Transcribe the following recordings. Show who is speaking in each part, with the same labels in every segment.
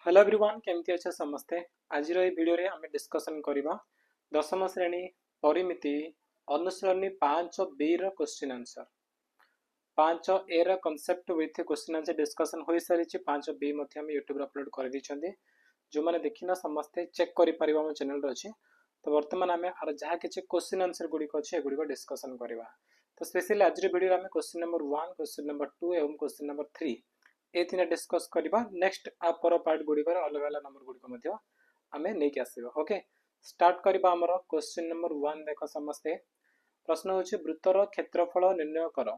Speaker 1: Hello everyone केमती अच्छे समस्ते आज वीडियो रे आम डिस्कसन करवा दशम श्रेणी परिमिति अनुशीलनी 5B question answer 5A concept with question answer discussion हो सारी 5B यूट्यूब अपलोड कर दी जो मैंने देखना समस्ते चेक कर चैनल अच्छे तो बर्तमान आम जहाँ किसी क्वेश्चन आंसर गुड़िक अच्छे एगुड़िक डिस्कसन करवा तो स्पेशली आज वीडियो आम क्वेश्चन नंबर 1 क्वेश्चन नंबर 2 और क्वेश्चन नंबर 3 ये तीन डिस्कस करवा नेक्स्ट आपर पार्ट गुड़िक अलग अलग नंबर गुड़िक आम नहीं आसवा ओके स्टार्ट करवा आमर क्वेश्चन नंबर 1 देख समस्ते प्रश्न हूँ वृत्तर क्षेत्रफल निर्णय कर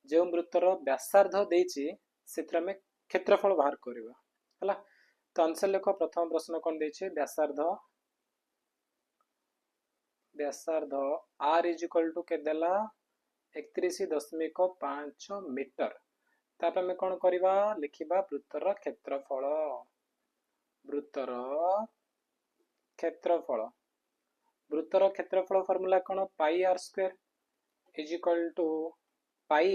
Speaker 1: जो वृत्तर व्यासार्ध देछि सेतिर आम क्षेत्रफल बाहर करवा है तो आंसर लिख प्रथम प्रश्न कौन देछि व्यासार्ध व्यासार्ध आर इज इक्वल टू के देला 31.5 मीटर तापर आम कौन करवा लिखिबा वृत्तर क्षेत्रफल वृत्तर क्षेत्रफल वृत्तर क्षेत्रफल फॉर्मूला कौन pi R square is equal to pi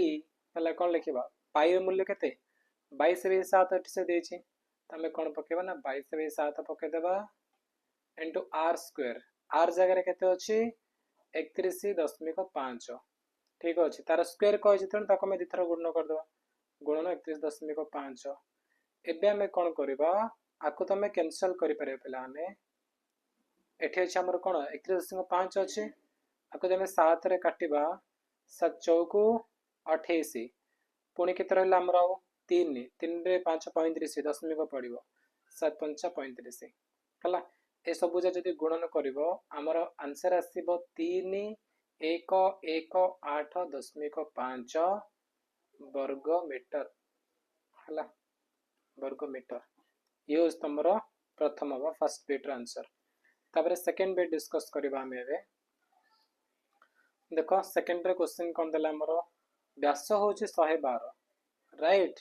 Speaker 1: है कौन लिखा पाई मूल्य केते 22/7 से देछि तमे कौन पकेबा ना 22/7 पकेदेबा इंटू आर स्क्वायर आर जगह केते अछि 31.5 ठीक अच्छे तार स्क्वायर कही ताको आम दिथर गुणन करदेबा गुणन 31.5 एबे आमे कौन करबा आको तमे कैंसल करि पारे पिला आमे एठी अछि हमर कोन 31.5 अछि आको तमे 7 रे काटिबा 7 चौकु 28 पुणी केते रहला हमर 3 3 रे 5 35 दशमिक पड़िबो 7 5 35 हला ए सब बुझा जदि गुणन करिवो हमर आंसर आसीबो 3 1 1 8.5 वर्ग मीटर हला वर्ग मीटर ये तुम प्रथम हम फर्स्ट बिट्र आंसर तापर सेकंड बिट डिस्कस करबा हम एबे देखो सेकंड रे क्वेश्चन कोन देला हमरो व्यास होची 112 राइट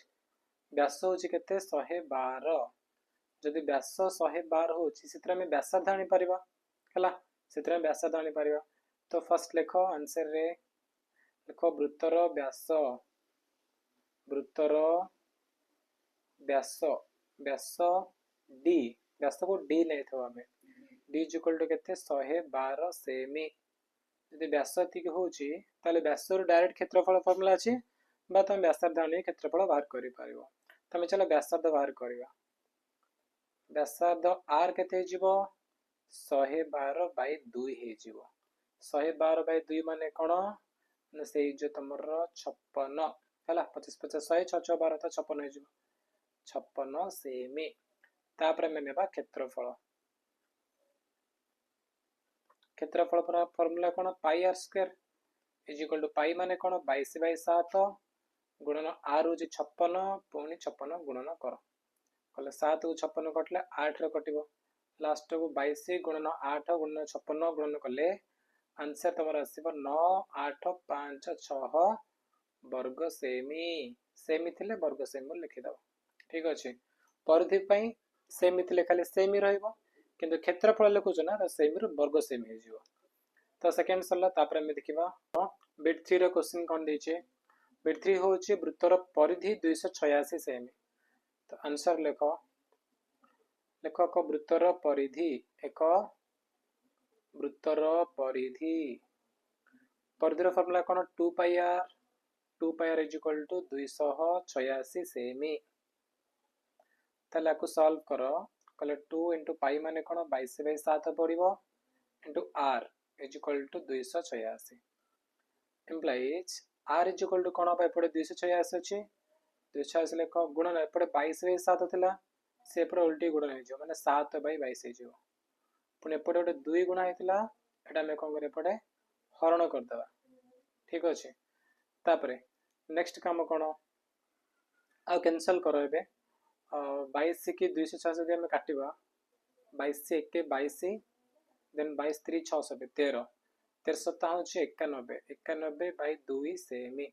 Speaker 1: व्यास होची केते 112 जदि व्यास 112 होची सितरा में व्यासार्ध आनी परिबा हला सितरा में व्यासार्ध आनी परिबा तो फर्स्ट लिखो आंसर रे लिखो वृत्तर व्यास वृत्तर व्यास व्यास डी व्यास को डी नहीं था हमें डी इज इक्वल टू केते 112 सेमी यदि व्यास ठीक होची ताले व्यास रो डायरेक्ट क्षेत्रफल फार्मूला अछि बा तुम व्यासार्ध आनी क्षेत्रफल बाहर करि पारिबो तमे चलो व्यासार्ध बाहर करबा व्यासार्ध आर केते जिवो 112/2 हे जिवो 112/2 माने कोन न से जो तमर 56 हला 25 50 100 6 6 12 तो 56 हे जिवो 56 सेमी तापर में नेबा क्षेत्रफल क्षेत्रफल पर फार्मूला कोन pi R square is equal to pi माने कोन 22/7 गुणन आर हो 56 पुणी 56 गुणन कर कले 7 को 56 कटले 8 रे कटिबो लास्ट को 22 गुणन 8 गुणन 56 गुणन कले आंसर तमरा आसीबो 9 8 5 6 वर्ग सेमी सेमी थिले वर्ग सेमी लिखि दबो ठीक अछि परिधि पई सेमी थिले खाली सेमी रहइबो किंतु क्षेत्रफल लिखुछ ना सेमी रो वर्ग सेमी हे जिवो तो सेकंड सरला तापर हम देखिबा बिट 3 रो क्वेश्चन कोन दैछे बिट 3 होची वृत्तर परिधि 286 सेमी तो आंसर लिखो लिखो को वृत्तर परिधि एक वृत्तर परिधि परिधिर फार्मूला कोन 2 pi R is equal to 286 सेमी ताला को सॉल्व करो कले 2 इंटू पाई माने कोन 22/7 पड़िबो into R is equal to 286 implies R is equal to कोन पड़े 286 अछि 286 लेखो गुणन एपड़े 22/7 थिला से पर उल्टी गुणन हे जो माने 7/22 हे जो पुने एपड़े गोटे 2 गुणा हेतिला एटा मे कोन करे पड़े हरण कर दबा ठीक अछि तापरे नेक्स्ट काम कोन आ कैंसिल करो एबे 22 की 286 दे हम काटिबा 22 से 1 22 देन 22 3 6 13 13 सप्ताह होची 91/2 सेमी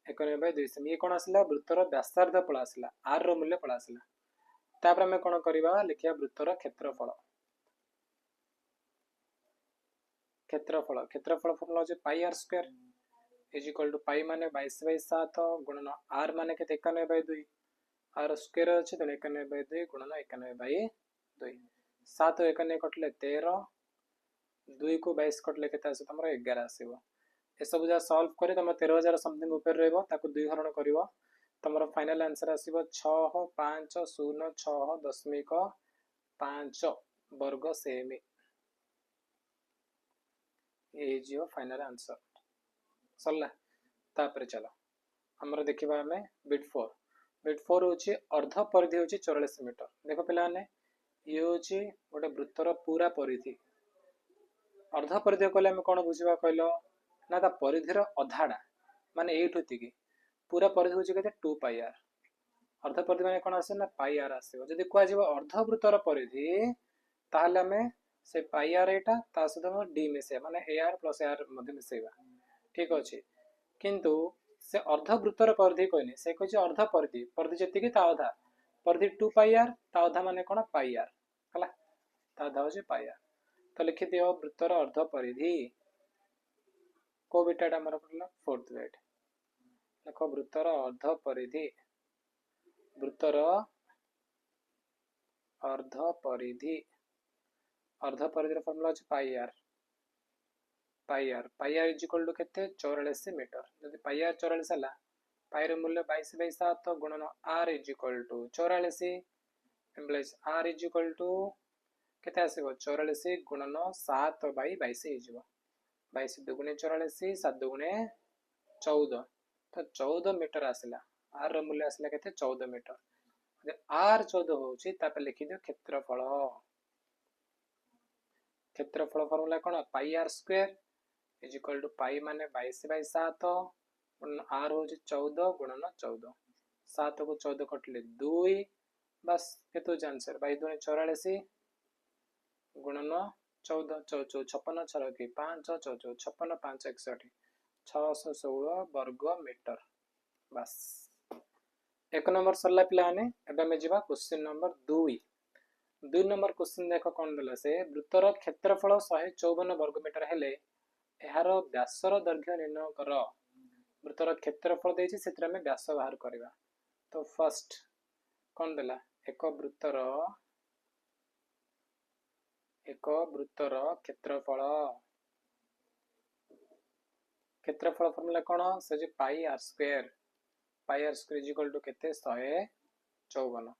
Speaker 1: 91/2 सेमी ये कोन आसला वृत्तर व्यासार्ध पळ आसला आर रो मूल्य पळ आसला तापर हम कोन करबा लिखिया वृत्तर क्षेत्रफल क्षेत्रफल क्षेत्रफल फॉर्मूला जे pi R square is equal to pi माने 22/7 गुणन आर माने के 91/2 आर स्क्वायर अच्छे तेणु 91/2 गुणन 91/2 7 91 कटले 13 2 को 22 कटले के तुम 11 आसो ए सब जहाँ सल्व कर तुम 13,000 समथिंग ऊपर रहा 2 हरण कर तुम फाइनाल आंसर आसो 6,5,0,6.5 वर्ग सेमी ये फाइनाल आंसर सरला। तापर चलो आमर देखा आम बिट 4 हूँ अर्ध परिधि हूँ 44 मीटर। देख पे ये हूँ गोटे वृत्तर पूरा परिधि अर्ध परिधि कहले आम कौन बुझा कहल ना ता परिधिर अधाड़ा माने ये पूरा परिधि हूँ के 2 पाई आर अर्ध परिधि माने कौन आसे ना पाई आर आसो जब कह अर्ध वृत्तर परिधि ताहले आम से पाई आर एटा ता सहित डी मिसेवा माने A R plus A R मिसेवा ठीक अच्छे किंतु से अर्ध वृत्तर परिधि कहनी से कह अर्ध परिधि परिधि जी ता अधा परिधि 2 पाई आर ता अधा माने कौन पाई आर है ता अधा हूँ पाई आर तो लिखि दियो वृत्तर अर्ध परिधि को बिटा आमर पड़ा 4th बिट देख वृत्तर अर्ध परिधि वृत्तर अर्ध परिधि फर्मुला अच्छे पाई आर इज इक्वल टू केते 44 मीटर जब पाई आर 44 है पाई मूल्य 22/7 गुणन r is equal to 44 implies r is equal to केते आसीबो 44 गुणन 7/22 हो 22 दुगुणे 44 7 दुगुणे 14 तो 14 मीटर आसला आर मूल्य आसला केते 14 मीटर आर 14 होची तापर लिखि दियो क्षेत्रफल फॉर्मूला कौन pi R square is equal to pi माने 22/7 आर हूँ 14 गुणन 14 7 को 14 कटले 2 बस केतु आंसर 22 44 गुणन 14 56 6 5 56 5 61 616 वर्ग मीटर बस 1 नंबर सरला पिलाने एबे जीवा क्वेश्चन नंबर 2 नंबर क्वेश्चन देख कौन देला से वृत्तर क्षेत्रफल 154 वर्ग मीटर हेले यार व्यासर दैर्घ्य निर्णय कर वृत्तर क्षेत्रफल देछि सेतरे में व्यास बाहर करबा तो फर्स्ट कौन देला एक वृत्तर क्षेत्रफल फॉर्मूला कौन से जे pi R square is equal to केते 154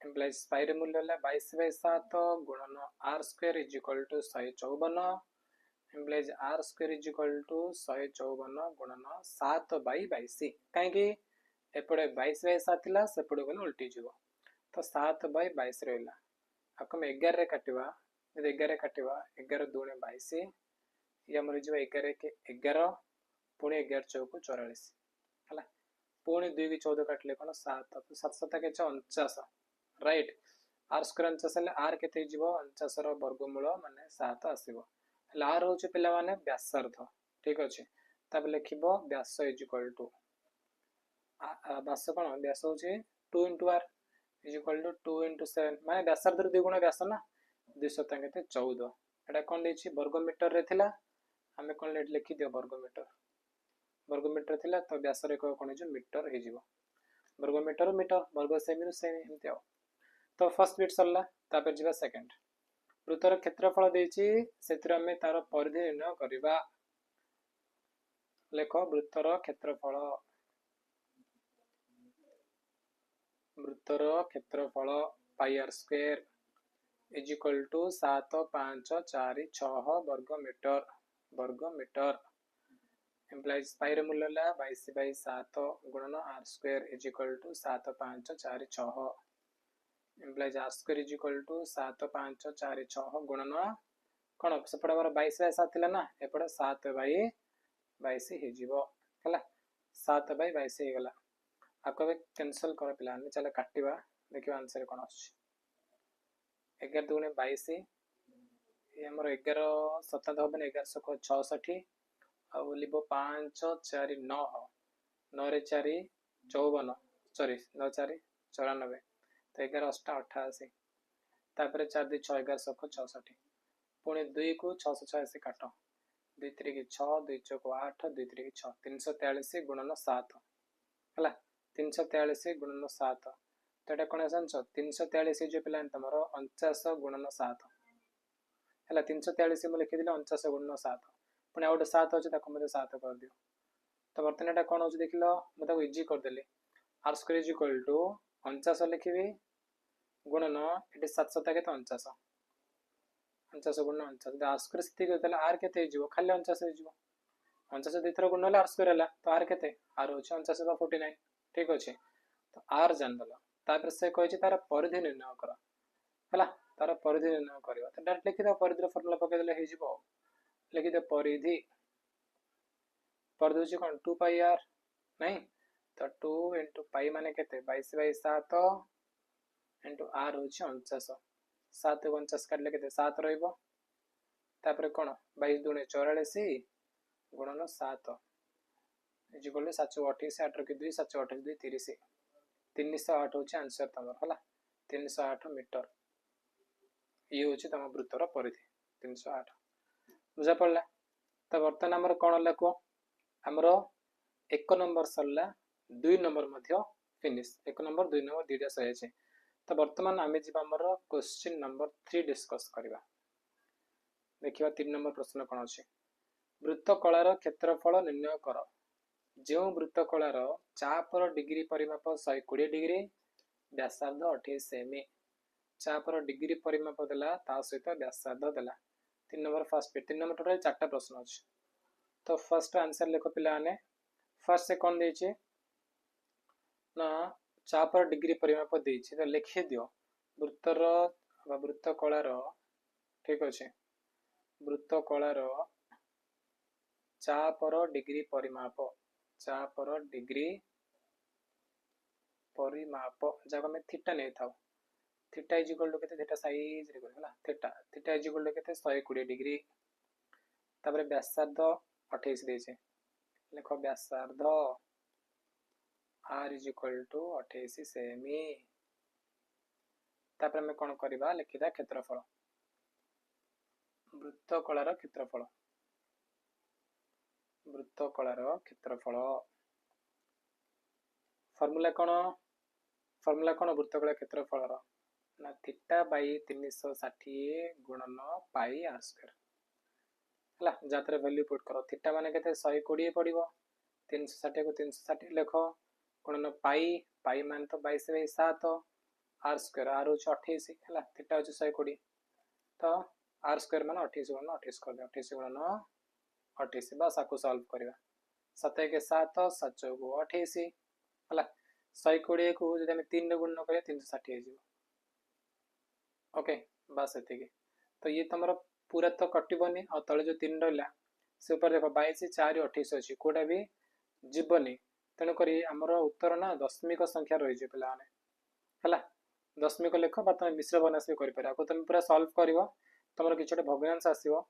Speaker 1: एम्प्लॉइज पाई रे मूल्य है 22/7 गुणन are square is equal to 154 implies are square is equal to 154 गुणन 7/22 कहीं एपटे 22/7 थिला सेपटे गले उल्टी जीवो तो 7/22 रहिला आको हम 11 रे काटिबा यदि 11 काटिबा 11 2 22 या मरि जीवा 11 के 11 पुणी 11 चौको 44 हला पुणी 2 की 14 काटले कोन 7 तो 7 7 के 49 राइट आर स्क्वायर 49 ले आर केते जीवो 49 रो वर्गमूल माने 7 आसीबो आर हूँ पे व्यासार्ध ठीक अच्छे तब लिखो व्यास इज इक्वल टू व्यास कौन व्यास हूँ 2 × आर इज इक्वल टू 2 × 7 माने व्यासार्ध 2 गुण व्यास ना 2 के 14 एटा कौन देछि वर्ग मीटर रे थिला आमे कौन लिखि दियो वर्ग मीटर थिला तो व्यास रे कौन हो मीटर हे जीवो वर्ग मीटर वर्ग सेमी एमती तो फर्स्ट बिट सरला तापर जीवा सेकंड वृत्तर क्षेत्रफल देछि सेतिर हमें तार परिधि निर्णय करिबा लेख वृत्तर क्षेत्रफल pi R square is equal to 7,5,4,6 वर्ग मीटर एम्प्लॉइज पाई रे मूल्य है 22/7 गुणन are square is equal to 7,5,4,6 implies are square is equal to 7,5,4,6 गुणन कौन सेपटे आम 22/7 थिला ना एपटे 7/22 हो जीवो हला 7/22 हो गला आको कैंसिल कर पिला चल काटिबा देखिबा आंसर कौन आछ 11 2 22 ये हमर 11 7 होबन 1166 आ लिबो 5 4 9 9 रे 4 54 सॉरी 9 4 94 तो 11 8 88 तापर 4 2 6 1166 पुणी 2 को 686 काट 2 3 6 2 4 8 2 3 6 343 गुणन 7 है 343 गुणन 7 तो ये कौन जान 343 जो पे तुम 49 गुणन 7 है 343 मुझे लिखिदी 49 गुणन 7 पुणी आ गए 7 अच्छे मत 7 कर दियो तो बर्तमान यहाँ कौन हो देख लो मुझे इजी करदेली R square is equal to 49 लिखी गुणन ये 7 7 के 49 49 गुणन 49 आर स्क्वायर से आर के खाली 49 हो 49 दुई थर गुण आर स्क्वायर है तो आर के आर हो 49 का 49 ठीक अच्छे तो आर जानदेल तापर से कही तार परिधि निर्णय कर है तार परिधि निर्णय कर तो डायरेक्ट लिखिद परिधि फर्मुला पकईदे हो लिखिद परिधि परिधि कौन 2 पाई आर नहीं तो 2 इंटू पाई मान के 22/7 इंटू आर हूँ 49 7 को 49 काटिले के 7 रही कौन 22 दूने 44 गुणन 7 इजिकल 728 8 रखी 2 728 2 30 308 हूँ आंसर तुम है 308 मीटर ये हूँ तुम वृत्तर परिधि 308 बुझा पड़ा तो बर्तमान आमर कौन है कह आमर 1 नंबर सरला 2 नंबर फिनिश 1 नंबर 2 नंबर दुईटा सही तो बर्तमान आम जामर क्वेश्चन नंबर 3 डिस्कस करवा देखिए 3 नंबर प्रश्न कौन अच्छे वृत्त कलार क्षेत्रफल निर्णय कर जो वृत्त कलार चापर डिग्री परिमाप 120 डिग्री व्यासार्ध 28 सेमी चापर डिग्री परिमाप देला ता सहित व्यासार्ध देला 3 नंबर फर्स्ट पे 3 नंबर टोटल 4टा प्रश्न अच्छे तो फर्स्ट आंसर लिख पे फर्स्ट से कौन दे ना चापर डिग्री परिमाप दे तो लिखि दियो वृत्तर वृत्त कलार ठीक अच्छे वृत्त कलार चापर डिग्री परिमाप चापर डिग्री परिमाप जहाँ आम थीटा नहीं था थीटा इज इक्वल टू के थीटा साइज रे करला theta theta is equal to के 120 डिग्री तापर व्यासार्ध 28 देछे लिखो व्यासार्ध आर इज इक्वल टू 28 सेमी तापर हम कौन करवा लिखिदा क्षेत्रफल वृत्त कलार क्षेत्रफल वृत्त कलार क्षेत्रफल फॉर्मूला कौन वृत्त कलार क्षेत्रफल ना थीटा बाई 360 गुणन पाई आर स्क्वायर है जहाँ वैल्यू पुट कर थीटा मान के 120 पड़ो 360 को 360 लिख गुणन पाई पाई मान तो 22/7 आर स्क्वायर आर हूँ 28 है थीटा हूँ 120 तो आर स्क्वायर मान 28 गुणन 28 कर दे 28 गुणन 28 बस आपको सॉल्व करवा 7 के 7 7 को 28 है 120 को जब आम 3 गुणन कर 360 हो ओके बस ये तो ये तुम पूरा तो कटबनी और तले जो 3 रहा से ऊपर देख 22 4 28 अच्छी कौटा भी जीवनी तेणुक आमर उत्तर ना दशमिक संख्या रही पे है दशमिक लिख तुम मिश्र बनास भी कर तुम पूरा सॉल्व कर तुम कि भग्नांश आसो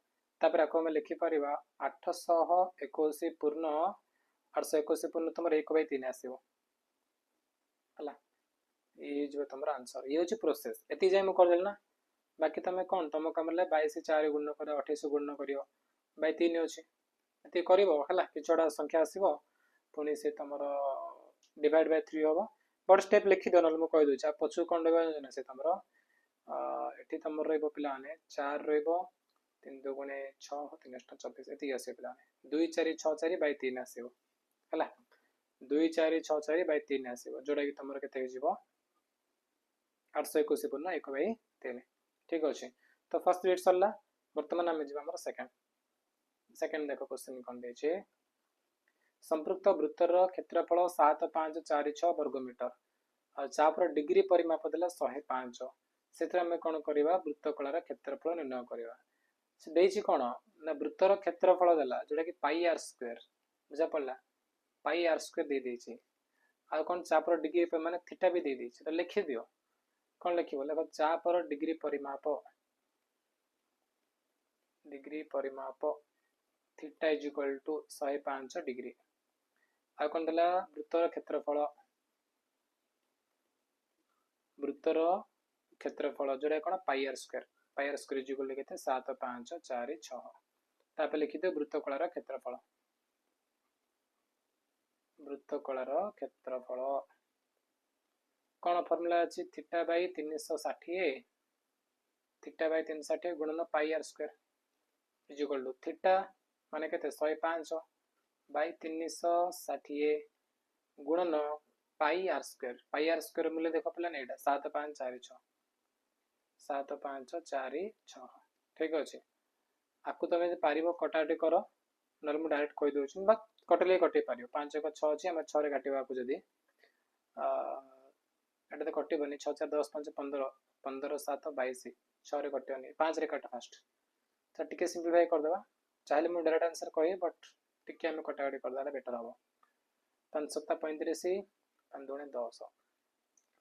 Speaker 1: आम लिखिपर 821 पूर्ण 821 पूर्ण तुम 1/3 आसो है ये जो तुम आंसर ये हूँ प्रोसेस ये जाए मुझे करदेल ना बाकी तुम कौन तुम कम 22 4 गुण कर 28 गुण कर 3 अच्छे ये कर किछड़ा संख्या आसो पुणी से तुम डिवाइड बाय 3 हम बट स्टेप लिखिद ना मुझे कहीदे आप पचू कौन रहा से तुम ये तुम पे 4 रीन 2 गुणे 6 3 8 24 ये आस पे 2 4 6 4 बाय 3 आसो है 2 4 6 4 बाय 3 आसो जोटा कि तुम के 821 पूर्ण 1/3 ठीक अच्छे तो फर्स्ट रेट सरला बर्तमान आम जा सेकेंड देख क्वेश्चन कौन दे संपृक्त वृत्तर क्षेत्रफल 7546 वर्गमीटर और चापर डिग्री परिमाप देला 105 से आम कौन करवा वृत्त कलार क्षेत्रफल निर्णय करवा से देछि कौन ना वृत्तर क्षेत्रफल देला जोटा कि पाई आर स्क्वायर बुझा पड़ा पाई आर स्क्वायर दे देछि आ कौन चापर डिग्री माने थीटा भी दे देछि तो लिखि दियो कौन लिख चापर डिग्री परिमाप theta is equal to 105 degree आ कौन देला वृत्तर क्षेत्रफल जोड़ा कौन pi R square is equal to 7 5 4 6 तापर लिखि दे वृत्त कलार क्षेत्रफल कौन फॉर्मूला अच्छी थीटा बाई 360 थीटा बाई 360 गुणन pi R square is equal to theta माने केते 105 बाई 360 गुणन पाई आर स्क्वायर मूल्य देख पे एटा 7546 7546 ठीक अच्छे आपको तुम पार कटाकटी कर ना मुझे डायरेक्ट कही दूसरी बा कटेल कटे पार 5 1 6 अच्छी आम 6 काटा आपको जदि एटा तो कटबनी 6 4 10 5 15 15 7 22 6 कटनी 5 काट फास्ट तो टी सिंप्लीफाई करदे चाहिए मुझे डायरेक्ट आंसर कही बट टी आम कटाकटी करदे बेटर हम 5 7 35 5 दूनी 10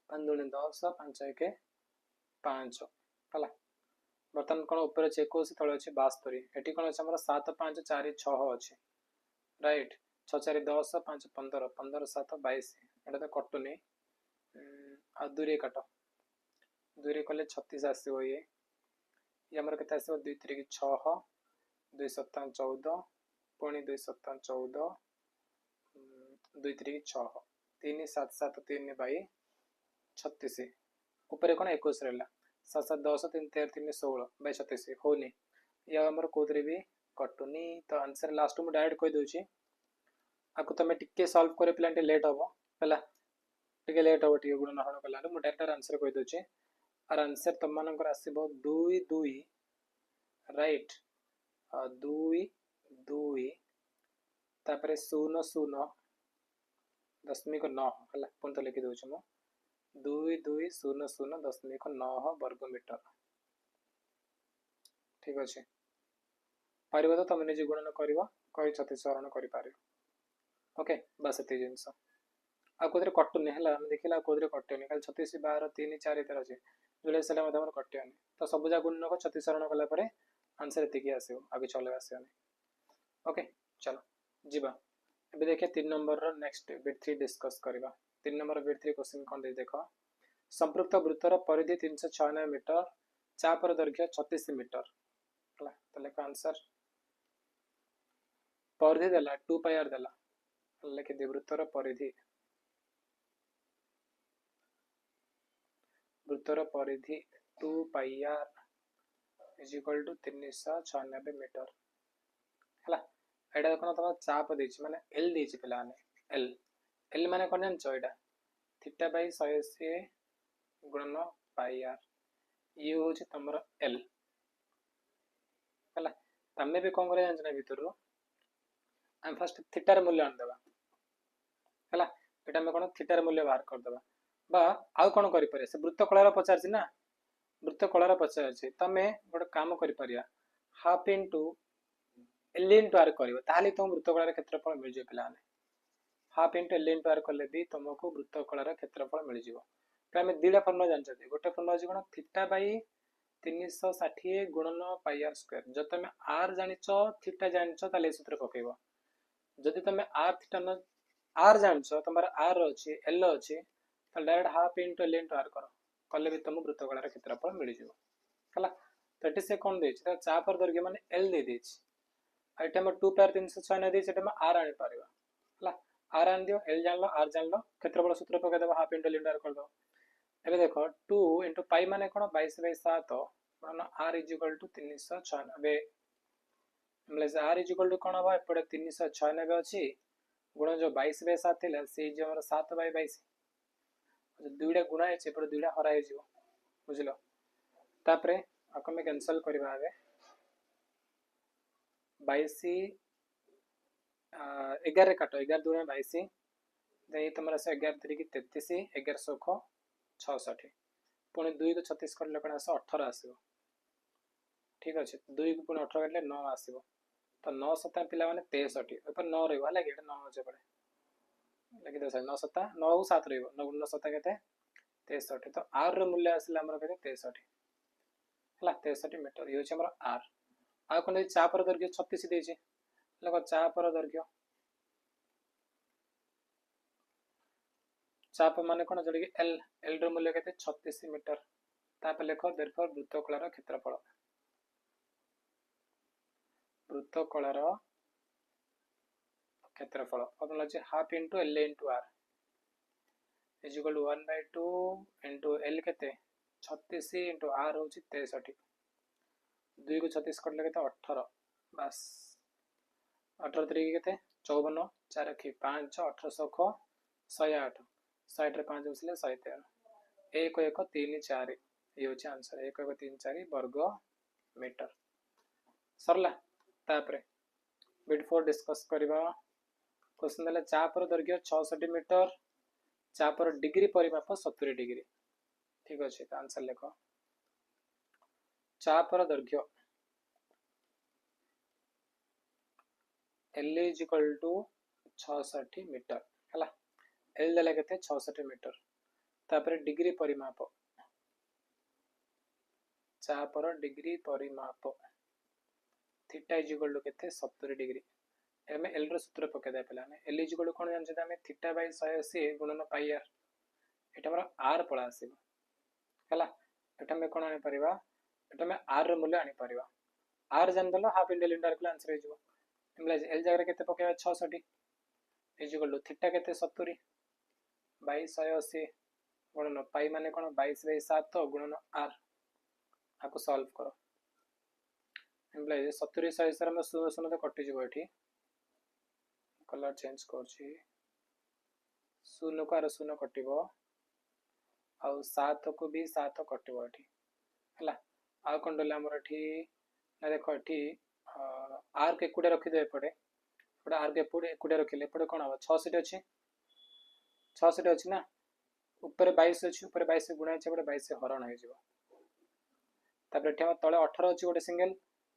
Speaker 1: 5 दूनी 10 5 1 5 है बर्तमान कौन ऊपर अच्छे 21 तले अच्छे 72 एटी कौन अच्छे 7 5 4 6 अच्छे राइट 6 4 10 5 15 15 7 22 एटा तो कटुनी आ दूरी काट दूरी कले 36 आसो ये आमर के आस 2 3 6 2 7 14 पुणी 2 7 14 2 3 6 3 7 7 3 बाई 36 ऊपर कौन 21 रहा 7 7 10 3 13 3 16 बाई 36 होनी या आमर कौन भी कटुनी तो आंसर लास्ट मुझे डायरेक्ट कही दूसरी आपको तुम टिके सॉल्व कर पे लेट हम है टे लेट हम टे गुणन हरण कला मुझे डायरेक्ट आंसर कही दूसरी आर आंसर तुम मान आसो 2 2 राइट 2 2 तापर 0 0 दशमिक 9 है पुणी तो लिखी दूसरी मु 2 2 0 0 दशमिक 9 वर्ग मीटर ठीक अच्छे पार तो तुम निजे गुणन कर कही 36 हरण कर ओके बस ये जिनस आ कौन कटुनी है देखला कौन कटुनी खाली 36 12 3 4 13 अच्छे जो सारे कटियानी तो सब जगह गुणन को 36 हरण कलापर आंसर ये आसो आगे चलो आसोनी ओके चलो जीवा ए देखिए 3 नंबर नेक्स्ट बिट 3 डिस्कस करवा 3 नंबर बिट 3 क्वेश्चन कौन दे देख संपृक्त वृत्तर परिधि 396 मीटर चापर दैर्घ्य 36 मीटर है तो लेख आंसर परिधि देला 2 पाई आर देला लिखि दे वृत्तर परिधि वृत्तर परिधि 2 pi R is equal to 396 metre है एटा कौन तुम चाप देछि माने एल देछि पिलाने एल एल माने कौन जानछो एटा थीटा बाई 180 गुणन पाई आर ये हूँ तुम एल है तमें भी कौन कर जान भितर आम फास्ट थीटार मूल्य आनदेवा है ये आम कौन थीटार मूल्य बाहर करदे बा आउ कौन कर वृत्त कलार पचार ना वृत्त कलार पचार तुम गोटे कम कर half into L into R कर तुम वृत्त कलार क्षेत्रफल मिल जाए पे half into L into R कले भी तुमको वृत्त कलार क्षेत्रफल मिल जाए आम दुटा फर्मुला जानते गोटे फर्मुला अच्छे कौन थीटा बाई 360 गुणन पाई आर स्क्वायर जब तुम आर जाच थीटा जाच सूत्र पकेब जदि तुम आर थीटा न आर जाच तुम आर अच्छी एल अच्छी direct half into L into R कर कले भी तुम वृत्त कलार क्षेत्रफल मिल जाए तो ये से कौन दे चापर दैर्घ्य मान एल दे ये आम 2 पार 396 आर आनी पार है आर आन दियो एल जान आर जान क्षेत्रफल सूत्र पकईदेव half into L into R करदेव ए देख 2 इंटू पाई मान कौन 22/7 R is equal to 396 R is equal to कौन हम एपटे 396 अच्छी गुण जो 22/7 थी से 7/22 दुईटा गुणा है दुईटा हर बुझल तापर आम कैनसल करवा 22 11 काट 11 दूनी 22 तुम 11 3 33 11 सौख 66 पुणी 2 को 36 कर कौन आस 18 आसो ठीक अच्छे 2 को पुणी 18 काटे 9 आसो तो 9 7 पिला 63 9 रहा है 9 अच्छे पड़े लिखिद 9 7 9 7 रहा 9 7 के 63 तो आर मूल्य आसला 63 है 63 मीटर ये हूँ आर आ कौन चापर दैर्घ्य 36 देखे लोक चापर दैर्घ्य चाप मान कौन जोड़ एल एल रूल्य के 36 मीटर तापर लेख देरफोर वृत्तकलार क्षेत्रफल वृत्तकलार क्षेत्रफल formula half into L into R is equal to 1/2 into L के 36 इंटू आर हूँ 63 2 को 36 कटले के 18 बस 18 3 के 54 4 कि 5 18 100 108 108 5 बसले 113 1 1 3 4 ये हूँ आंसर 1 1 3 4 वर्ग मीटर सरला तापरे बिट 4 डिस्कस करबा क्वेश्चन देला चापर दैर्घ्य 66 मीटर चापर डिग्री परिमाप 70 डिग्री ठीक अच्छे तो आंसर लिख चापर दैर्घ्य L is equal to 66 metre है एल देला के 66 मीटर तापर डिग्री परिमाप चापर डिग्री परिमाप थीटा इज इक्वल टू के 70 डिग्री एम एल रो सूत्र पकेदा पे एल इज इक्वल टू कौन जानते आम थीटा बाय 180 गुणन पाई आर एटा हमर आर पळा आसीबो हला एटा में कोन आनी परिबा एटा में आर रो मूल्य आनी परिबा आर जान दलो half into L direct answer हो जिवो इम्प्लाइज एल जगह केते पकेबा 66 इज इक्वल टू थीटा केते 70 बाय 180 गुणन पाई माने कोन 22/7 गुणन आर आको सॉल्व करो इम्प्लाइज 70 100 में 0 तो कटि जिवो एठी कलर चेंज करछि 0 को आर 0 कटिबो आ 7 को भी 7 कटिबो एठी हला आ कोन डले हमर एठी ना देखो एठी आर के कुडे रखि दे पड़े पड़े आर के कुडे रखिले पड़े कोन हो 66 अछि 66 अछि ना ऊपर 22 अछि ऊपर 22 गुणा छै पड़े 22 हरण हो जिवो तापर एठी तळे 18 अछि गोटे सिंगल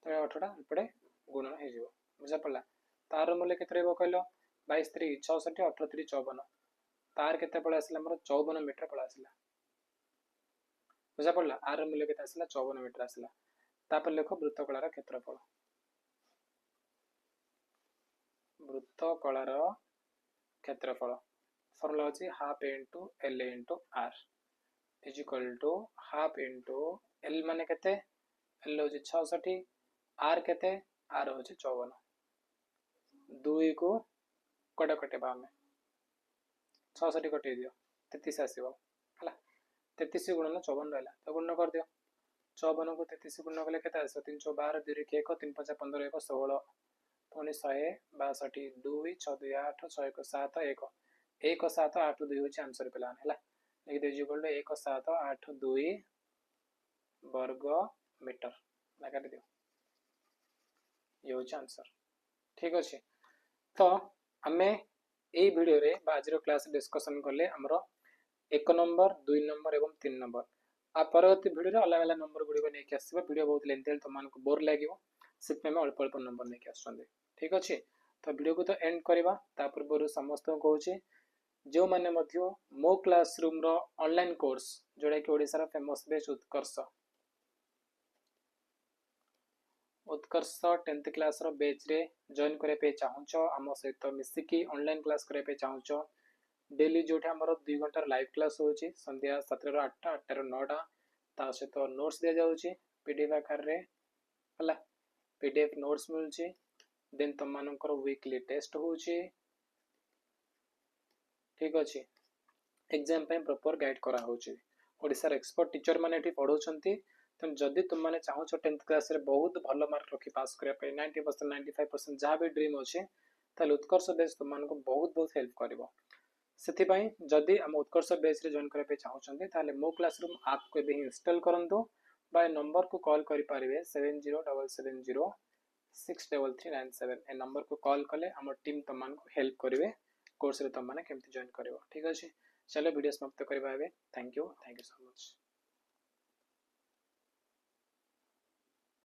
Speaker 1: तळे 18 पड़े गुणन हो जिवो बुझा पड़ला तार मूल्य केते रहबो कहलो 22 3 66 18 3 54 तार केते पळे आसला हमर 54 मीटर पळे आसला बुझा पड़ला आर मूल्य केते आसला 54 मीटर आसला तापर लिखो वृत्तकलार क्षेत्रफल वृत्तकलार क्षेत्रफल फॉर्मूला अछि half into L into R is equal to half into L माने केते एल होछि 66 आर केते आर होछि 54 2 को कटा कटेबा हमें 66 कटे दियो 33 आसीबो हला 33 गुणन 54 रहला तो गुणन कर दियो 54 को 33 गुणन कले केते आसो 312 2 1 3 5 15 1 16 पुनी 162 2 6 2 8 6 1 7 1 1 7 8 2 होछि आंसर पेला हला लिख दे इक्वल टू 1 7 8 2 वर्ग मीटर लगा दियो ये होछि आंसर ठीक अछि तो आमे ए वीडियो रे बाजरो क्लास डिस्कशन करले हमरो 1 नंबर 2 नंबर एवं 3 नंबर आ परवर्ती वीडियो रे अलग अलग नंबर गुडी नै के आसीबा वीडियो बहुत लेंथी है तो मान को बोर लागिवो सिप में अल्प अल्प नंबर नै के आछंदे ठीक अछि तो वीडियो को तो एंड करबा ता पूर्व समस्त को कहूची जो माने मध्य मो क्लासरूम रो ऑनलाइन कोर्स जोडा कि ओडिसा रो फेमस बेच उत्कर्ष 10th क्लास रो बैच रे जॉइन करे पे चाहूचो आम सहित मिसिकी ऑनलाइन क्लास करे पे चाहूचो डेली जोठी हमर 2 घंटा लाइव क्लास होची संध्या 7 रो 8 8 रो 9 ता सहित नोट्स दे जाउची पीडीएफ आकार रे हला पीडीएफ नोट्स मिलची देन तुम मानकर वीकली टेस्ट होची ठीक अछि एग्जाम पे प्रॉपर गाइड करा होची ओडिसा रे एक्सपर्ट टीचर माने एठी पढौछंती तुम जदि तुम माने चाहो 10th क्लास रे बहुत भलो मार्क रखी पास करे पे 90% 95% जहाँ भी ड्रीम अच्छे ताले उत्कर्ष बेच तुम मान को बहुत बहुत हेल्प करिवो सेति पई जदि हम उत्कर्ष बेच रे जॉइन करे पे चाहछंती ताले मो क्लासरूम ऐप को भी इंस्टॉल करंतु बाय नंबर को कॉल करि पारिबे 7077063397 ए नंबर को कॉल कले हमर टीम तुम मान को हेल्प करिवे कोर्स रे तुम माने केमति जॉइन करिवो ठीक अछि चलो वीडियो समाप्त करबा थैंक यू सो मच।